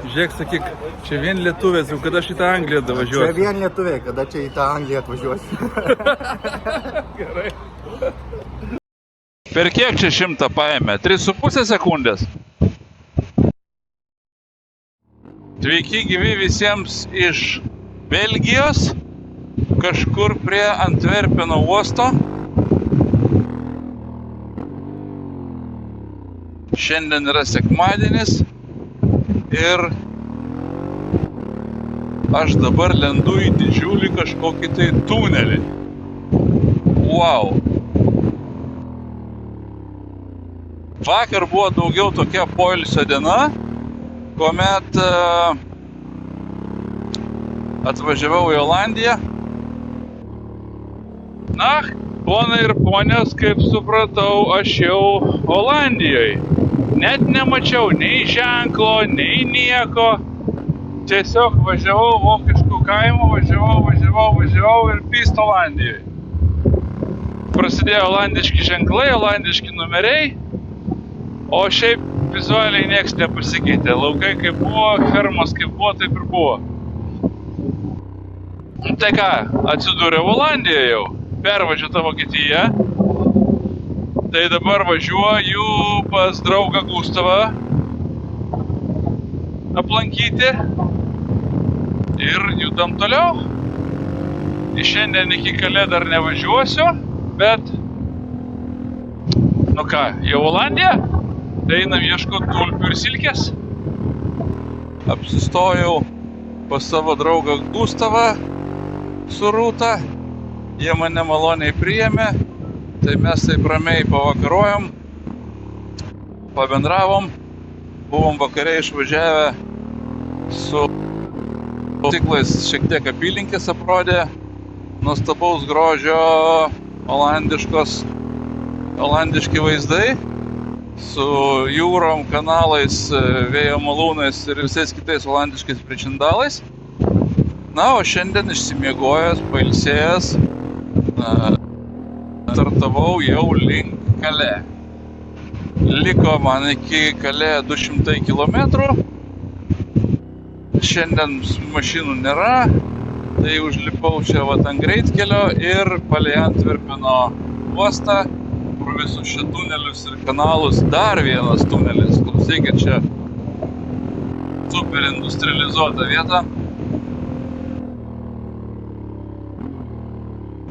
Žiūrėk, sakyk, čia vien lietuvės, jau kada šitą Angliją davažiuosi? Čia vien lietuviai, kada čia į tą Angliją atvažiuosi. Gerai. Per kiek čia 100 paėmė? 3,5 sekundės. Sveiki gyvi visiems iš Belgijos, kažkur prie Antverpeno uosto. Šiandien yra sekmadienis ir aš dabar lendu į didžiulį kažkokį tai tunelį. Wow! Vakar buvo daugiau tokia poilsio diena, kuomet atvažiavau į Olandiją. Na, ponai ir ponios, kaip supratau, aš jau Olandijoje. Net nemačiau nei ženklo, nei nieko. Tiesiog važiavau vokiškų kaimų, važiavau ir pyst Olandijoje. Prasidėjo olandiški ženklai, olandiški numeriai, o šiaip vizualiai nieks nepasikeitė. Laukai kaip buvo, fermos kaip buvo, taip ir buvo. Tai ką, atsidūriau Olandijoje jau, pervažiuota Vokietija. Tai dabar važiuoju pas draugą Gustavą aplankyti ir judam toliau. Šiandien iki Kalė dar nevažiuosiu, bet nu ką, jau Olandija, tai einam ieškoti tulpių ir silkės. Apsistojau pas savo draugą Gustavą su Rūta, jie mane maloniai priėmė. Tai mes taip ramiai pavakarojom, pabendravom, buvom vakare išvažiavę su ciklais, šiek tiek apylinkės aprodė, nuostabaus grožio olandiški vaizdai, su jūrom, kanalais, vėjo malūnais ir visais kitais olandiškais pričindalais. Na, o šiandien išsimiegojęs, pailsėjęs, startavau jau link Kalė. Liko man iki Kalė 200 km. Šiandien mašinų nėra, tai užlipau čia vat ant greitkelio ir palei Antverpeno uostą, kur visus šią tunelius ir kanalus, dar vienas tunelis. Klausykit, čia super industrializuota vieta.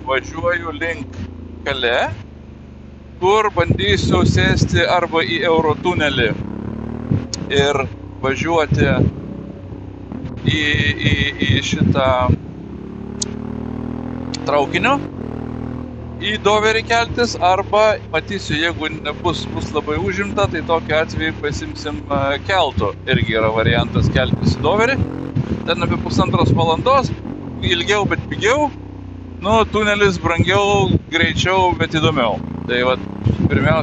Važiuoju link Kalė, kur bandysiu sėsti arba į Eurotunelį ir važiuoti į šitą traukinio, į Doverį keltis, arba matysiu, jeigu bus labai užimta, tai tokiu atveju pasimsim keltu. Irgi yra variantas keltis į Doverį. Ten apie 1,5 valandos, ilgiau, bet pigiau. Nu, tunelis brangiau, greičiau, bet įdomiau. Tai vat, pirma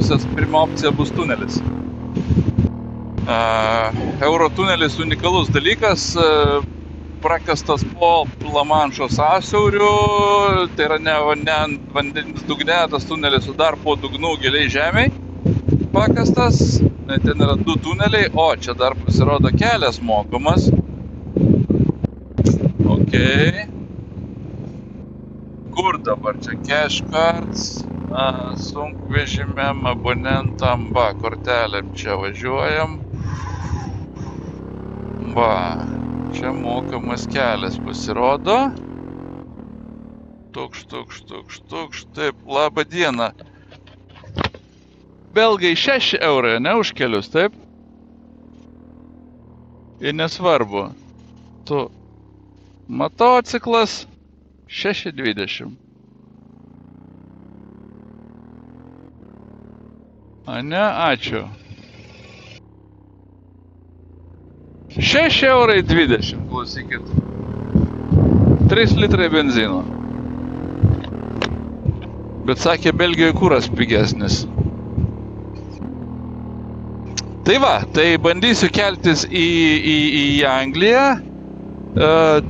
opcija bus tunelis. Eurotunelis unikalus dalykas, prakastas po Lamanšo sąsiauriu, tai yra ne vandens dugne, tas tunelis, o dar po dugnu giliai žemei pakastas. Ten yra 2 tuneliai, o čia dar pasirodo kelias mokamas. Ok. Kur dabar čia cash cards, sunkvežimiam, abonentam, kortelėm čia važiuojam. Čia mokamas kelias pasirodo. Tukš, taip, labą dieną. Belgai 6 eurai, ne už kelius, taip? Ir nesvarbu. Motociklas 6,20. Ne, ačiū. 6,20 eurai, klausykit. 3 litrai benzino. Bet sakė, Belgijoje kuras pigesnis. Tai va, tai bandysiu keltis į Angliją.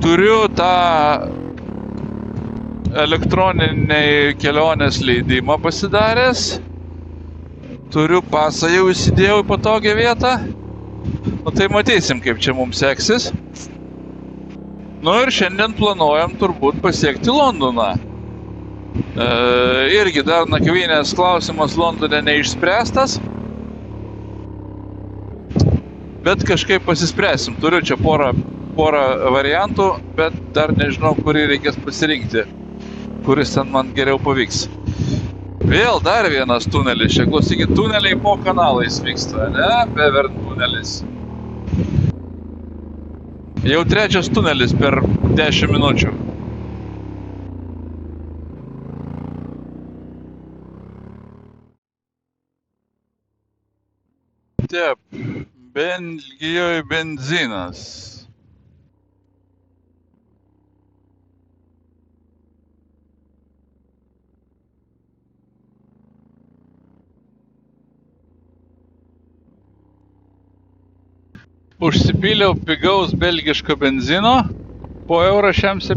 Turiu tą elektroninį kelionės leidimą pasidaręs. Turiu pasą jau įsidėjau į patogią vietą. Nu tai matysim, kaip čia mums seksis. Nu ir šiandien planuojam turbūt pasiekti Londoną. Irgi dar nakvynės klausimas Londone neišspręstas. Bet kažkaip pasispręsim. Turiu čia porą variantų, bet dar nežinau, kurį reikės pasirinkti. Kuris ten man geriau pavyks. Vėl dar vienas tunelis. Čia klausykit, tuneliai po kanalais vyksta, ne? Bevern tunelis. Jau trečias tunelis per 10 minučių. Taip, Belgijoje benzinas. Užsipyliau pigaus belgiško benzino po eurą šiam 7.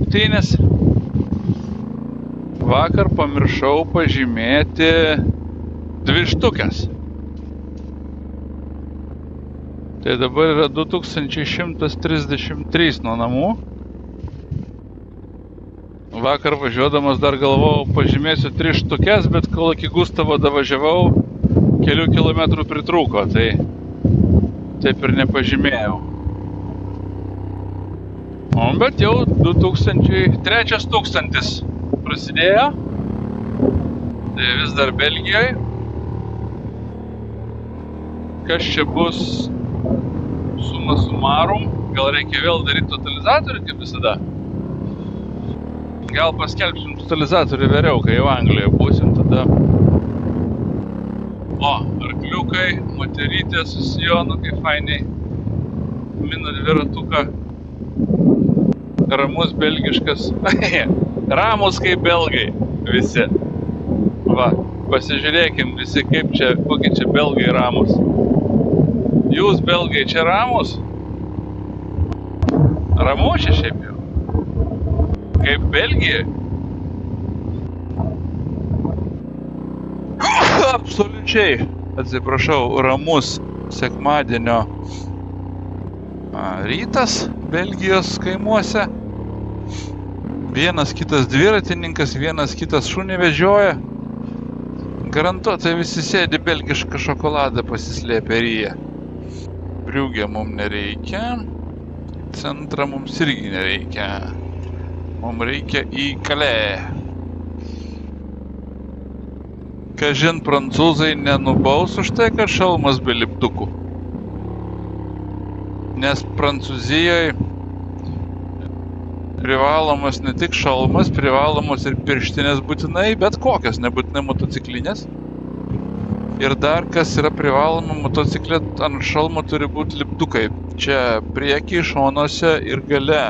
Vakar pamiršau pažymėti 2 štukas. Tai dabar yra 2133 nuo namų. Vakar važiuodamas dar galvojau pažymėsiu 3 štukes, bet kol iki Gustavo davažiavau, kelių kilometrų pritrūko, tai taip ir nepažymėjau. O, bet jau 3000 prasidėjo. Tai vis dar Belgijoje. Kas čia bus suma sumarum? Gal reikia vėl daryti totalizatorių, kaip visada? Gal paskelbsim totalizatorių vėliau, kai jau Anglijoje būsim tada. O, arkliukai, moterytė su sijonu, kaip fainiai. Mina dviratuką. Ramus belgiškas. Ramus kaip belgai visi. Va, pasižiūrėkim visi, kaip čia, kokie čia belgai ramus. Jūs belgai čia ramus? Ramu čia šiaip jau. Kaip Belgija. Absoliučiai, atsiprašau, ramus sekmadienio rytas Belgijos kaimuose. Vienas kitas dviratininkas, vienas kitas šunį vežioja. Garantuotai visi sėdi belgišką šokoladą pasislėpę ryje. Briugė mums nereikia. Centrą mums irgi nereikia. Mums reikia į Kalė. Kažin prancūzai nenubaus už tai, kad šalmas be lipdukų. Nes Prancūzijoje privalomas ne tik šalmas, privalomos ir pirštinės būtinai, bet kokios, nebūtinai motociklinės. Ir dar kas yra privaloma motociklė, ant šalmo turi būti lipdukai. Čia priekį, šonuose ir gale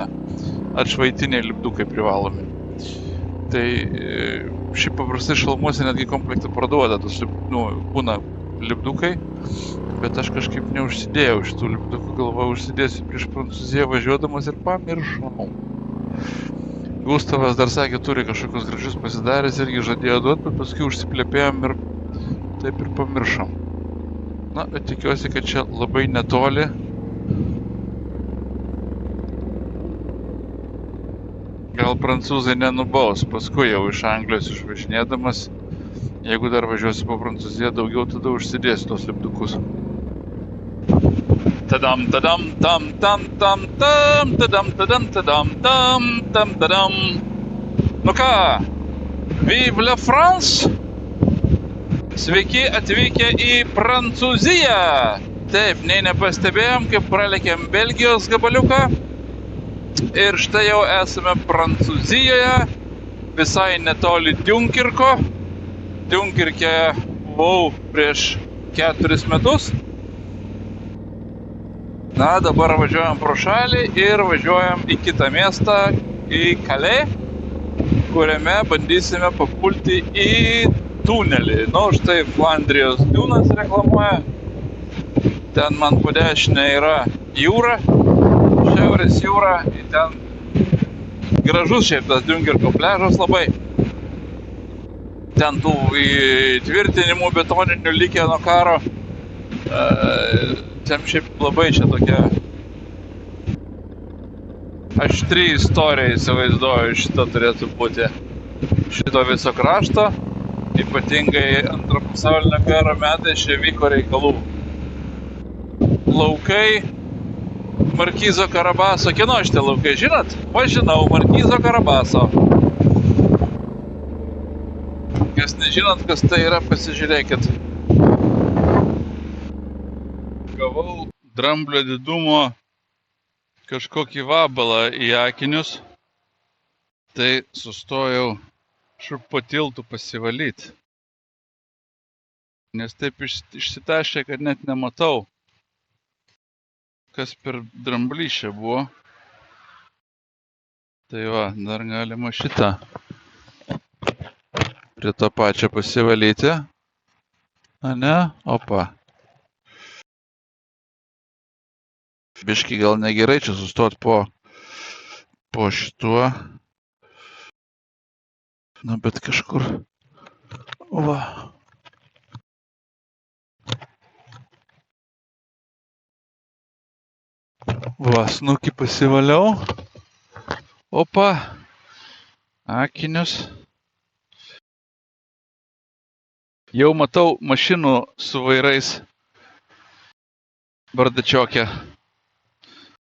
atšvaitiniai lipdukai privalomi. Tai šiaip paprastai šalmuose netgi komplektą parduoda, būna lipdukai, bet aš kažkaip neužsidėjau šitų lipdukų, galvoju, užsidėsiu prieš Prancūziją važiuodamas ir pamiršau. Gustavas dar sakė, turi kažkokius gražius pasidaręs, irgi žadėjo duoti, bet paskui užsiplėpėjom ir taip ir pamiršom. Na, bet tikiuosi, kad čia labai netoli. Gal prancūzai nenubaus, paskui jau iš Anglijos išvažinėdamas, jeigu dar važiuosiu po Prancūziją, daugiau tada užsidėsiu tos lipdukus. Tadam, tadam, tam, tam, tam, tam, tadam, tadam, tadam, tam, tam, tadam. Nu ką, vive la France! Sveiki atvykę į Prancūziją! Taip, nei nepastebėjom, kaip pralėkėm Belgijos gabaliuką. Ir štai jau esame Prancūzijoje, visai netoli Dunkirko. Dunkirke buvau prieš 4 metus. Na, dabar važiuojam pro šalį ir važiuojam į kitą miestą, į Kalė, kuriame bandysime papulti į tunelį. Nu, štai Flandrijos Dunas reklamuoja. Ten man po dešinę yra jūra, šiaurės jūra. Ten gražus šiaip tas Dunkirko pliažas labai. Ten tų įtvirtinimų betoninių likę nuo karo. Šiaip labai čia tokia aštri istorija įsivaizduoju, šita turėtų būti šito viso krašto. Ypatingai Antro pasaulinio karo metais čia vyko reikalų. Laukai Markizo Karabaso. Kieno šitie laukai, žinot? Žinau, Markizo Karabaso. Kas nežinot, kas tai yra, pasižiūrėkit. Gavau dramblio didumo kažkokį vabalą į akinius. Tai sustojau po tiltų pasivalyti. Nes taip išsitašė, kad net nematau, kas per dramblys buvo. Tai va, dar galima šitą prie to pačio pasivalyti. Ane? Opa. Biškį gal negerai čia sustot po šituo. Na, bet kažkur. Va. Va, snukį pasivaliau. Opa. Akinius. Jau matau mašinų su vairais bardačiokę.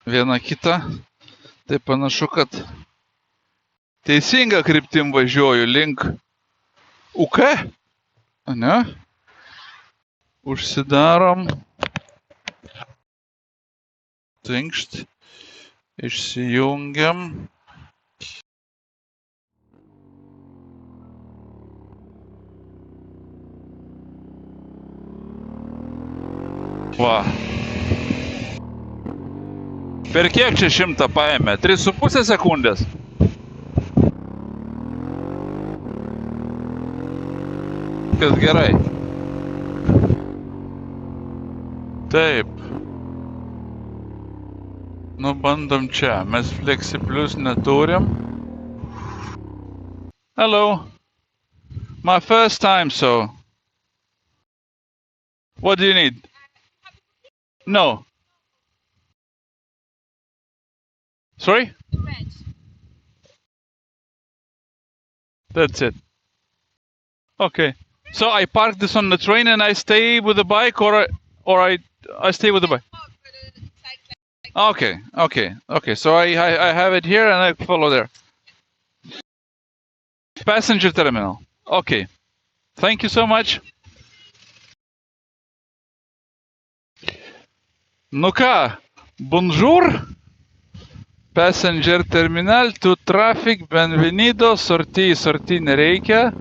Viena kita. Tai panašu, kad teisinga kryptim važiuoju link UK. Ane? Užsidarom. Tinkšt. Išsijungiam. Va. Per kiek čia 100 paėmė? 3,5 sekundės. Kas gerai. Taip. Nu, bandom čia. Mes Flexi Plus neturim. Hello. My first time, so. What do you need? No. Sorry? That's it. Okay. So I park this on the train and I stay with the bike, or I stay with the bike. Okay. So I have it here and I follow there. Passenger terminal. Okay. Thank you so much. Nu ką, bonjour. Passenger terminal to traffic, benvenido, sorti nereikia.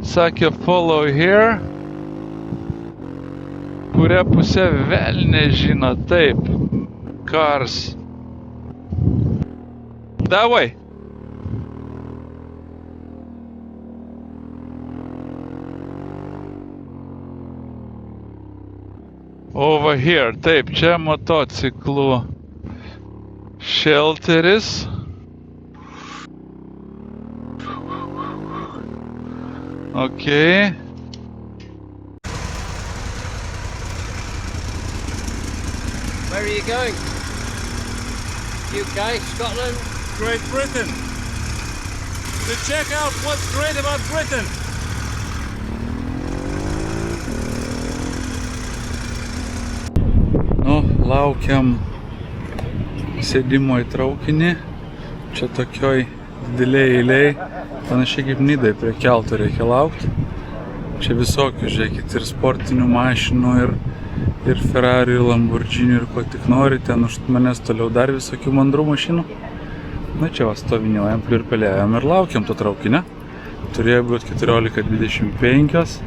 Sakė follow here. Kuria pusė velnė žino, taip. Cars. That way. Over here, taip, čia motociklų shelteris. Okay. Where are you going? UK, Scotland? Great Britain. To check out what's great about Britain. Nu, laukiam sėdimo į traukinį. Čia tokioj didelėj eilėj. Panašiai kaip Nidai prie kelto reikia laukti. Čia visokių, žiūrėkit, ir sportinių mašinų, ir Ferrari, ir Lamborghini, ir ko tik nori. Ten už manęs toliau dar visokių mandrų mašinų. Na čia va, stoviniuojam, pliurpelėjam ir laukiam to traukinio. Turėjo būti 14:25,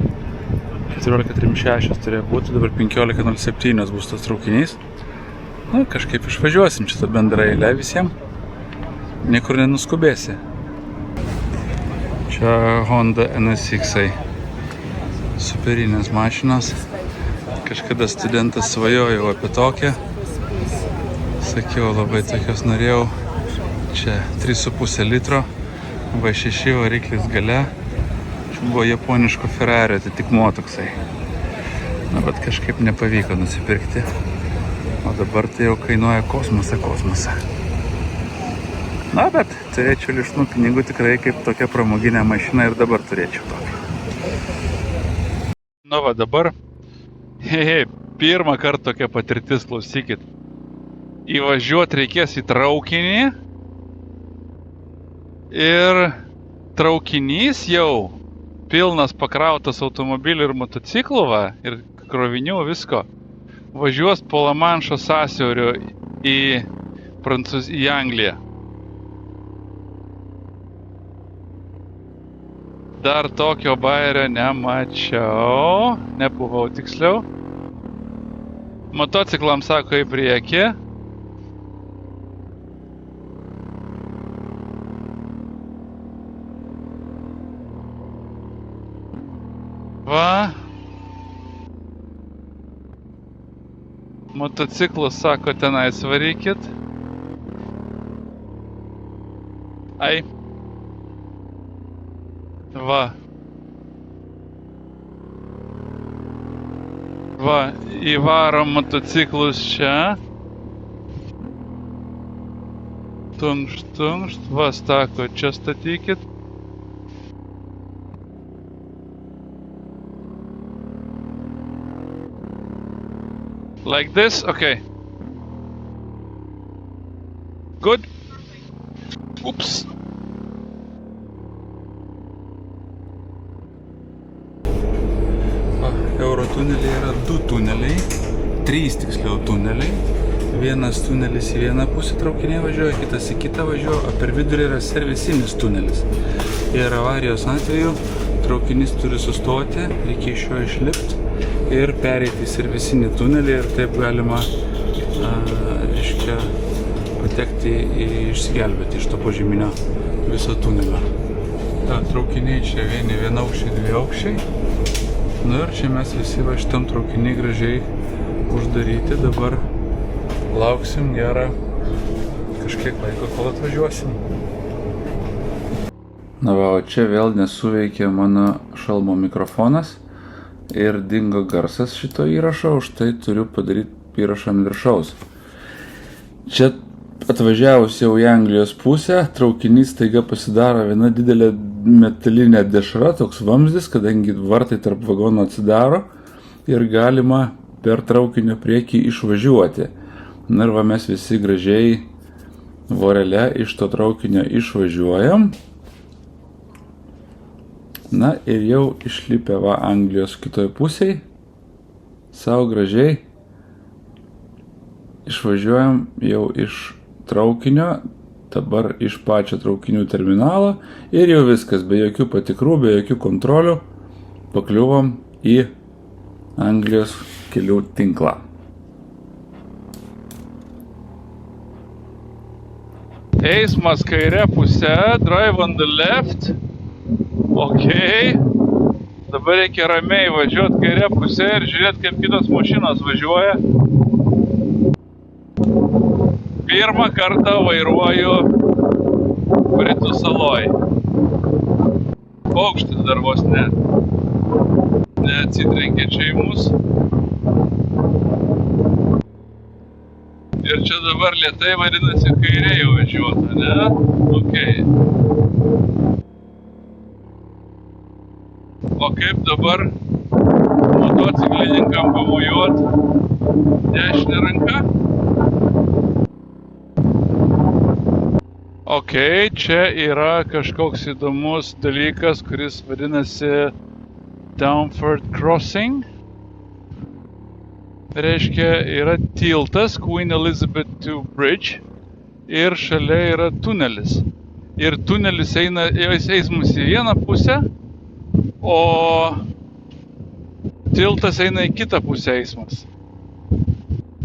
14:36 turėjo būti, dabar 15:07 bus tas traukinys. Na, kažkaip išvažiuosim šitą bendrą eilę visiems. Niekur nenuskubėsi. Čia Honda NSX-ai. Superinės mašinos. Kažkada studentas svajojau apie tokią. Sakiau, labai tokios norėjau. Čia 3,5 litro. V6 variklis gale. Čia buvo japoniško Ferrari atitikmuo toksai. Na, bet kažkaip nepavyko nusipirkti. O dabar tai jau kainuoja kosmosą. Na, bet turėčiau lišnų pinigų tikrai kaip tokia pramoginė mašina ir dabar turėčiau tokį. Nu va, dabar, pirmą kartą tokia patirtis, klausykit. Įvažiuoti reikės į traukinį ir traukinys jau pilnas pakrautas automobilių ir motociklų ir krovinių visko. Važiuos po Lamanšo sąsiauriu į Angliją. Dar tokio bairio nemačiau, nebuvau tiksliau. Motociklams sako į priekį. Va. Motociklus sako tenais varykit. Ai. Va. Va, įvarom motociklus čia. Tunkšt, va, sako, čia statykit. Like this? Okay. Good. Oops. Eurotuneliai yra 2 tuneliai, 3 tiksliau tuneliai. Vienas tunelis į vieną pusę traukiniai važiuoja, kitas į kitą važiuoja, o per vidurį yra servisinis tunelis. Ir avarijos atveju traukinys turi sustoti, reikia iš jo išlipti ir pereiti į servisinį tunelį ir taip galima patekti išsigelbėti iš to požeminio viso tunelio. Traukiniai čia vienaukščiai, dviaukščiai. Nu ir čia mes visi va šitam traukiniai gražiai uždaryti. Dabar lauksim gerą kažkiek laiko, kol atvažiuosim. Na va, o čia vėl nesuveikė mano šalmo mikrofonas ir dingo garsas šito įrašo, už tai turiu padaryti įrašą ant viršaus. Čia atvažiavus jau į Anglijos pusę, traukinys staiga pasidaro viena didelė metalinė dešra, toks vamzdis, kadangi vartai tarp vagonų atsidaro ir galima per traukinio priekį išvažiuoti. Na ir va, mes visi gražiai vorele iš to traukinio išvažiuojam. Na ir jau išlipę va Anglijos kitoj pusėj, savo gražiai išvažiuojam jau iš traukinio, dabar iš pačio traukinių terminalo ir jau viskas, be jokių patikrų, be jokių kontrolių pakliuvom į Anglijos kelių tinklą. Eismas kairė pusė, drive on the left. Ok. Dabar reikia ramiai važiuoti kairė pusė ir žiūrėti, kaip kitos mašinos važiuoja. Pirmą kartą vairuoju Britų saloj. Paukštis dar vos neatsitrenkė čia į mus. Ir čia dabar lėtai vadinasi kairė jau važiuota, ne? Ok. O kaip dabar motociklininkam pamojuot dešinę ranką? Ok, čia yra kažkoks įdomus dalykas, kuris vadinasi Downford Crossing. Reiškia, yra tiltas Queen Elizabeth II Bridge ir šalia yra tunelis. Ir tunelis eismas į vieną pusę, o tiltas eina į kitą pusę eismas.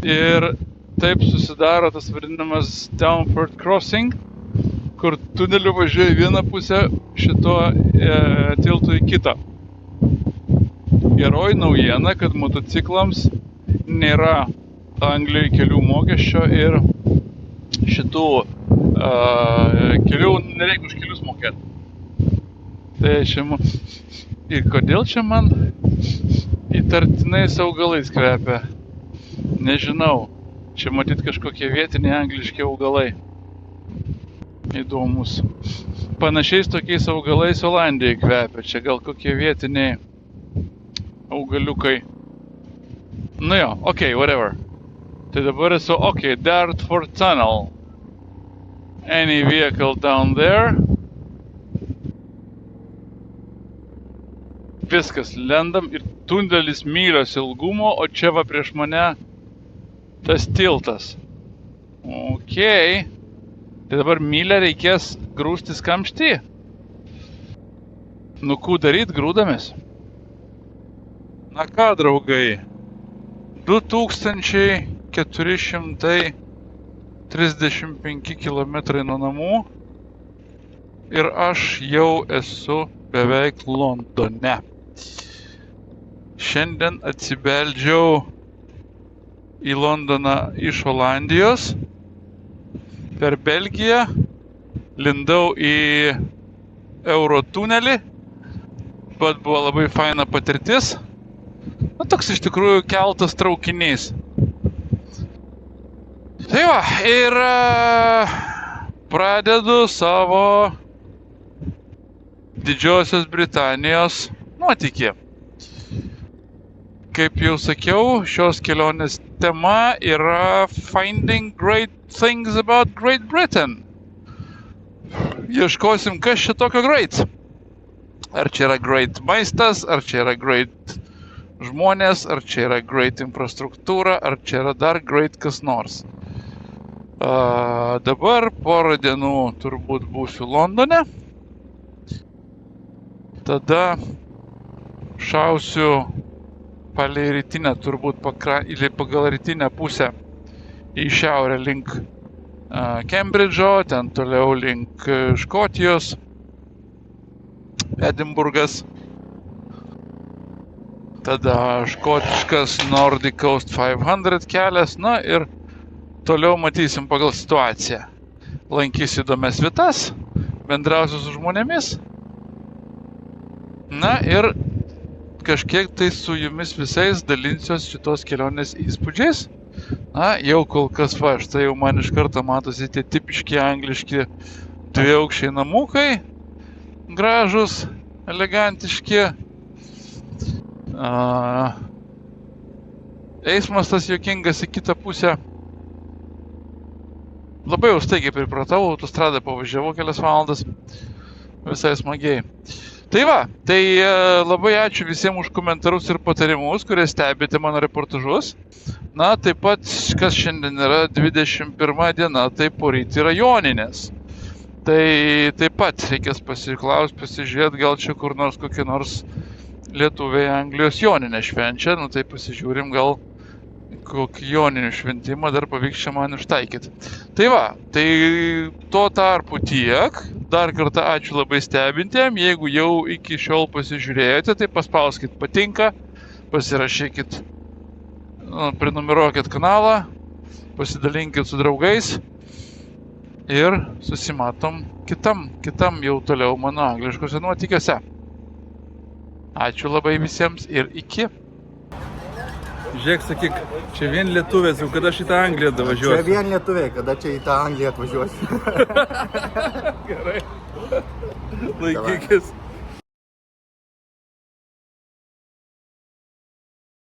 Ir taip susidaro tas vadinamas Downford Crossing, kur tuneliu važiuoja į vieną pusę, šito tiltų į kitą. Geroji naujiena, kad motociklams nėra Anglijoje kelių mokesčio ir šitų kelių nereikia už kelius mokėti. Tai čia ir kodėl čia man įtartinais augalais kvepia? Nežinau. Čia matyt kažkokie vietiniai angliški augalai. Įdomus. Panašiais tokiais augalais Olandijai kvepia. Čia gal kokie vietiniai augaliukai. Nu jo, okei, whatever. Tai dabar esu, Dartford Tunnel. Any vehicle down there? Viskas, lendam ir tunelis mylios ilgumo, o čia va prieš mane tas tiltas. Okei. Tai dabar mylę reikės grūstis kamštį. Nu, ką daryt, grūdamės? Na ką, draugai? 2435 km nuo namų ir aš jau esu beveik Londone. Šiandien atsibeldžiau į Londoną iš Olandijos, per Belgiją, lindau į Eurotunelį, bet buvo labai faina patirtis. Na, toks iš tikrųjų keltas traukinys. Tai va, ir pradedu savo Didžiosios Britanijos nuotykį. Kaip jau sakiau, šios kelionės tema yra Finding Great Things About Great Britain. Ieškosim, kas čia tokio great. Ar čia yra great maistas, ar čia yra great žmonės, ar čia yra great infrastruktūra, ar čia yra dar great kas nors. Dabar porą dienų turbūt būsiu Londone. Tada šausiu palei rytinę, turbūt pagal rytinę pusę į šiaurę link Cambridge'o, ten toliau link Škotijos, Edinburgas. Tada škotiškas Nordic Coast 500 kelias, na ir toliau matysim pagal situaciją. Lankysiu įdomias vietas, bendrausiu su žmonėmis. Na ir kažkiek tai su jumis visais dalinsiuos šitos kelionės įspūdžiais. Na, jau kol kas va, štai jau man iš karto matosi tie tipiški angliški dviaukščiai namukai. Gražus, elegantiški. Eismas tas juokingas į kitą pusę. Labai jau staigiai pripratau, autostradą pavažiavau kelias valandas. Visai smagiai. Tai va, tai labai ačiū visiems už komentarus ir patarimus, kurie stebite mano reportažus. Na, taip pat, kas šiandien yra 21 diena, tai poryt yra Joninės. Tai taip pat reikės pasižiūrėti, gal čia kur nors kokie nors lietuviai Anglijos Joninę švenčia. Nu, tai pasižiūrim, gal kokį joninių šventimą dar pavyks čia man ištaikyti. Tai va, tai tuo tarpu tiek. Dar kartą ačiū labai stebintiem. Jeigu jau iki šiol pasižiūrėjote, tai paspauskit patinka, pasirašykit, prenumeruokit kanalą, pasidalinkit su draugais ir susimatom kitam jau toliau mano angliškose nuotykiuose. Ačiū labai visiems ir iki. Žiūrėk, sakyk, čia vien lietuvės, jau kada šitą Angliją davažiuosi? Čia vien lietuviai, kada čia į tą Angliją atvažiuosi. Gerai. Laikykis.